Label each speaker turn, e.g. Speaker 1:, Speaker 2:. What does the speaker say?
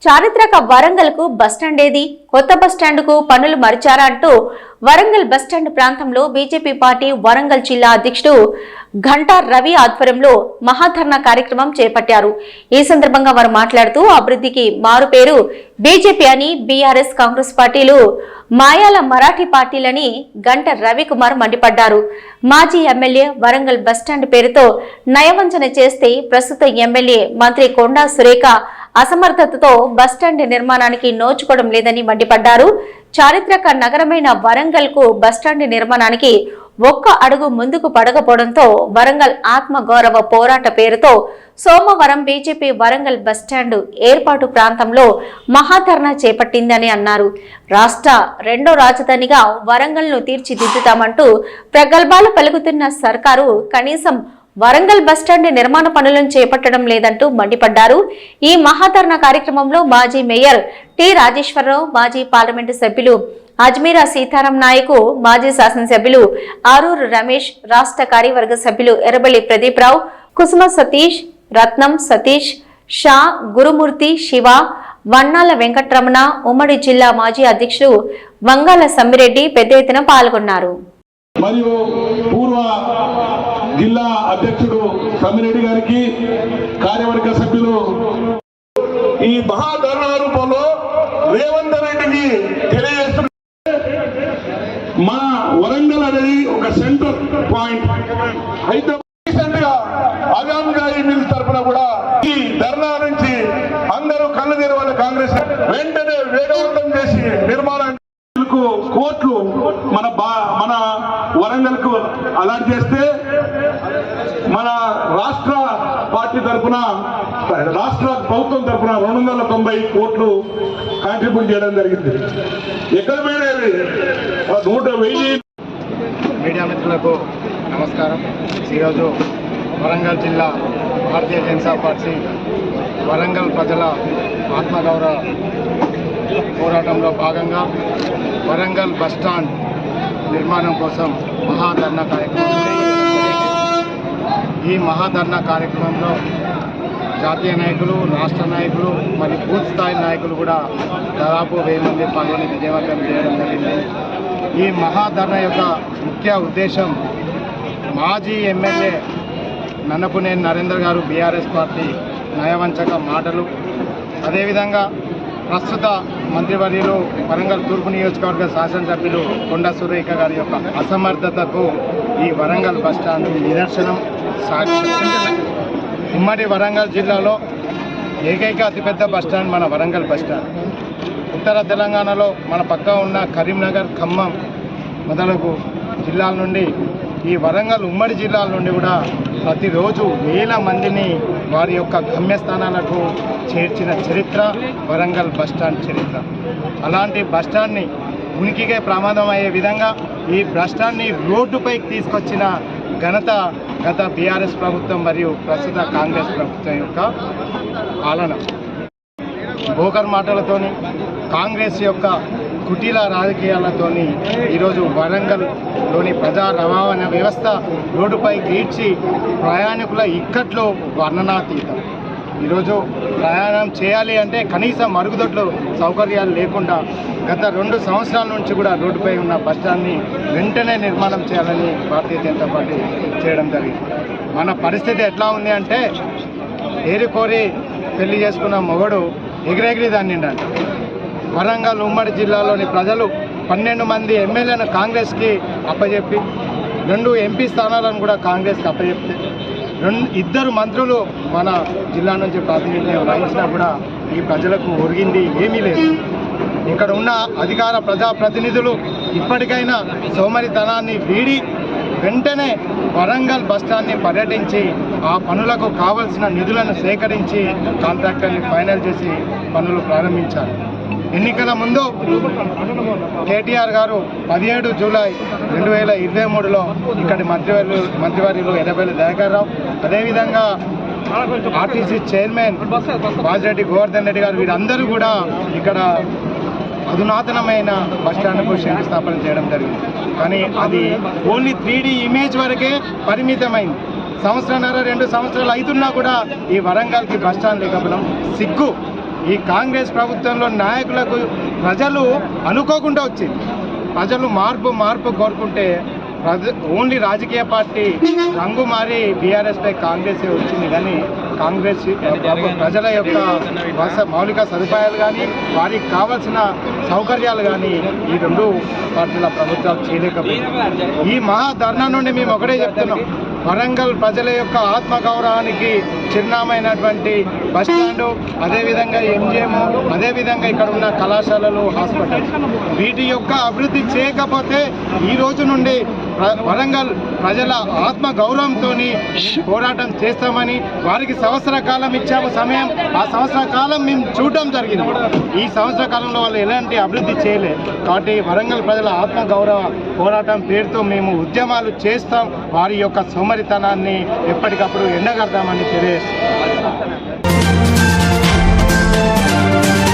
Speaker 1: చారిత్రక వరంగల్ కు బస్టాండ్ ఏది? కొత్త బస్టాండ్ కు పనులు మరిచారా అంటూ వరంగల్ బస్టాండ్ ప్రాంతంలో బీజేపీ పార్టీ వరంగల్ జిల్లా అధ్యక్షుడు ఘంటా రవి ఆధ్వర్యంలో మహాధర్నా కార్యక్రమం చేపట్టారు. ఈ సందర్భంగా వారు మాట్లాడుతూ అభివృద్ధికి మారుపేరు బీజేపీ అని, బీఆర్ఎస్ కాంగ్రెస్ పార్టీలు మాయాల మరాఠీ పార్టీలని ఘంటా రవికుమార్ మండిపడ్డారు. మాజీ ఎమ్మెల్యే వరంగల్ బస్టాండ్ పేరుతో నయవంచన చేస్తే ప్రస్తుత ఎమ్మెల్యే మంత్రి కొండా సురేఖ అసమర్థతతో బస్టాండ్ నిర్మాణానికి నోచుకోవడం లేదని మండిపడ్డారు. చారిత్రక నగరమైన వరంగల్ కు బస్టాండ్ నిర్మాణానికి ఒక్క అడుగు ముందుకు పడకపోవడంతో వరంగల్ ఆత్మగౌరవ పోరాట పేరుతో సోమవారం బీజేపీ వరంగల్ బస్టాండ్ ఏర్పాటు ప్రాంతంలో మహాధర్నా చేపట్టిందని అన్నారు. రాష్ట్ర రెండో రాజధానిగా వరంగల్ ను తీర్చిదిద్దుతామంటూ ప్రగల్భాలు పలుకుతున్న సర్కారు కనీసం వరంగల్ బస్టాండ్ నిర్మాణ పనులను చేపట్టడం లేదంటూ మండిపడ్డారు. ఈ మహాధర్నా కార్యక్రమంలో మాజీ మేయర్ టి రాజేశ్వరరావు, మాజీ పార్లమెంటు సభ్యులు అజ్మీరా సీతారాం నాయకు, మాజీ శాసనసభ్యులు ఆరూరు రమేష్, రాష్ట్ర కార్యవర్గ సభ్యులు ఎర్రబెల్లి ప్రదీప్ రావు, కుసుమ సతీష్, రత్నం సతీష్, షా, గురుమూర్తి, శివ, వన్నాల వెంకటరమణ, ఉమ్మడి జిల్లా మాజీ అధ్యక్షులు వంగాల సమ్మిరెడ్డి పెద్ద ఎత్తున పాల్గొన్నారు.
Speaker 2: మరియు పూర్వ జిల్లా అధ్యక్షుడు సమ్మిరెడ్డి గారికి, కార్యవర్గ సభ్యులు ఈ మహాధర్నా రూపంలో రేవంత్ రెడ్డికి తెలియజేస్తున్నారు. మా వరంగల్ అనేది ఒక సెంటర్ పాయింట్. అయితే రీసెంట్ గా అగాంగాయి మిల్ తరఫున కూడా ఈ ధర్నా నుంచి అందరూ కళ్ళు తెరవాలి. కాంగ్రెస్ వెంటనే వేగవంతం చేసి నిర్మాణానికి కోట్లు మన వరంగల్ కు అలాట్ చేస్తే మన రాష్ట్ర పార్టీ తరఫున, రాష్ట్ర ప్రభుత్వం తరఫున 290 కోట్లు కాంట్రిబ్యూట్ చేయడం జరిగింది. ఎక్కడ పోయినది 100,000.
Speaker 3: మీడియా మిత్రులకు నమస్కారం. ఈరోజు వరంగల్ జిల్లా భారతీయ జనతా పార్టీ వరంగల్ ప్రజల ఆత్మగౌరవ పోరాటంలో భాగంగా వరంగల్ బస్టాండ్ నిర్మాణం కోసం మహాధర్నా కార్యక్రమం. ఈ మహాధర్నా కార్యక్రమంలో జాతీయ నాయకులు, రాష్ట్ర నాయకులు మరియు బూత్ స్థాయి నాయకులు కూడా దాదాపు 1000 మంది పాల్గొని విజయవంతం చేయడం జరిగింది. ఈ మహాధర్నా యొక్క ముఖ్య ఉద్దేశం మాజీ ఎమ్మెల్యే నన్నపునేని నరేందర్ గారు బీఆర్ఎస్ పార్టీ నయవంచక మాటలు, అదేవిధంగా ప్రస్తుత మంత్రివర్యులు వరంగల్ తూర్పు నియోజకవర్గ శాసనసభ్యులు కొండా సురేఖ గారి యొక్క అసమర్థతకు ఈ వరంగల్ బస్టాండ్ నిదర్శనం, సాక్ష్యం. ఉమ్మడి వరంగల్ జిల్లాలో ఏకైక అతిపెద్ద బస్టాండ్ మన వరంగల్ బస్టాండ్. ఉత్తర తెలంగాణలో మన పక్క ఉన్న కరీంనగర్, ఖమ్మం మొదలగు జిల్లాల నుండి, ఈ వరంగల్ ఉమ్మడి జిల్లాల నుండి కూడా ప్రతిరోజు 1000 మందిని వారి యొక్క గమ్యస్థానాలకు చేర్చిన చరిత్ర వరంగల్ బస్టాండ్ చరిత్ర. అలాంటి బస్టాండ్ని ఉనికికే ప్రమాదం అయ్యే విధంగా ఈ బస్టాండ్ని రోడ్డుపైకి తీసుకొచ్చిన ఘనత గత బీఆర్ఎస్ ప్రభుత్వం మరియు ప్రస్తుత కాంగ్రెస్ ప్రభుత్వం యొక్క పాలన. బోకర్ మాటలతోని, కాంగ్రెస్ యొక్క కుటీల రాజకీయాలతోని ఈరోజు వరంగల్లోని ప్రజా రవాణా వ్యవస్థ రోడ్డుపై ఈడ్చి ప్రయాణికుల ఇక్కట్లో వర్ణనాతీతం. ఈరోజు ప్రయాణం చేయాలి అంటే కనీసం మరుగుదొడ్లు సౌకర్యాలు లేకుండా గత 2 సంవత్సరాల నుంచి కూడా రోడ్డుపై ఉన్న బస్టాండ్ని వెంటనే నిర్మాణం చేయాలని భారతీయ జనతా పార్టీ చేయడం జరిగింది. మన పరిస్థితి ఎట్లా ఉంది అంటే, ఏరుకోరి పెళ్లి చేసుకున్న మొగడు ఎగిరెగిరి దాన్నిండంట. వరంగల్ ఉమ్మడి జిల్లాలోని ప్రజలు 12 మంది ఎమ్మెల్యేలను కాంగ్రెస్కి అప్పచెప్పి 2 ఎంపీ స్థానాలను కూడా కాంగ్రెస్కి అప్పచెప్తే 2 మంత్రులు మన జిల్లా నుంచి ప్రాతినిధ్యం వహించినా కూడా ఈ ప్రజలకు ఒరిగింది ఏమీ లేదు. ఇక్కడ ఉన్న అధికార ప్రజాప్రతినిధులు ఇప్పటికైనా సోమరితనాన్ని వీడి వెంటనే వరంగల్ బస్టాండ్ని పర్యటించి ఆ పనులకు కావలసిన నిధులను సేకరించి కాంట్రాక్టర్ని ఫైనల్ చేసి పనులు ప్రారంభించారు. ఎన్నికల ముందు కేటీఆర్ గారు 17 జూలై 2023లో ఇక్కడి మంత్రివర్యులు ఎర్రబెల్లి దయాకర్ రావు, అదేవిధంగా ఆర్టీసీ చైర్మన్ బాజిరెడ్డి గోవర్ధన్ రెడ్డి గారు, వీరందరూ కూడా ఇక్కడ అధునాతనమైన బస్టాండ్కు శంకుస్థాపన చేయడం జరిగింది. కానీ అది ఓన్లీ 3D ఇమేజ్ వరకే పరిమితమైంది. 1.5-2 సంవత్సరాలు అవుతున్నా కూడా ఈ వరంగల్కి బస్టాండ్ లేకపోవడం సిగ్గు. ఈ కాంగ్రెస్ ప్రభుత్వంలో నాయకులకు ప్రజలు అనుకోకుండా వచ్చింది. ప్రజలు మార్పు కోరుకుంటే ఓన్లీ రాజకీయ పార్టీ రంగు మారి బీఆర్ఎస్పై కాంగ్రెస్ వచ్చింది. కానీ కాంగ్రెస్ ప్రజల యొక్క మౌలిక సదుపాయాలు కానీ వారికి కావాల్సిన సౌకర్యాలు కానీ ఈ రెండు పార్టీల ప్రభుత్వాలు చేయలేకపోయింది. ఈ మహా ధర్నా నుండి మేము ఒకటే చెప్తున్నాం, వరంగల్ ప్రజల యొక్క ఆత్మగౌరవానికి చిరునామైనటువంటి బస్టాండు, అదేవిధంగా ఎంజిఎం, అదేవిధంగా ఇక్కడ ఉన్న కళాశాలలు, హాస్పిటల్స్ వీటి యొక్క అభివృద్ధి చేయకపోతే ఈ రోజు నుండి వరంగల్ ప్రజల ఆత్మగౌరవంతో పోరాటం చేస్తామని, వారికి సంవత్సర కాలం ఇచ్చాము సమయం. ఆ సంవత్సర కాలం మేము చూడడం జరిగింది. ఈ సంవత్సర కాలంలో వాళ్ళు ఎలాంటి అభివృద్ధి చేయలేదు. కాబట్టి వరంగల్ ప్రజల ఆత్మగౌరవ పోరాటం పేరుతో మేము ఉద్యమాలు చేస్తాం. వారి యొక్క సోమరితనాన్ని ఎప్పటికప్పుడు ఎండగడతామని తెలియజేస్తాం.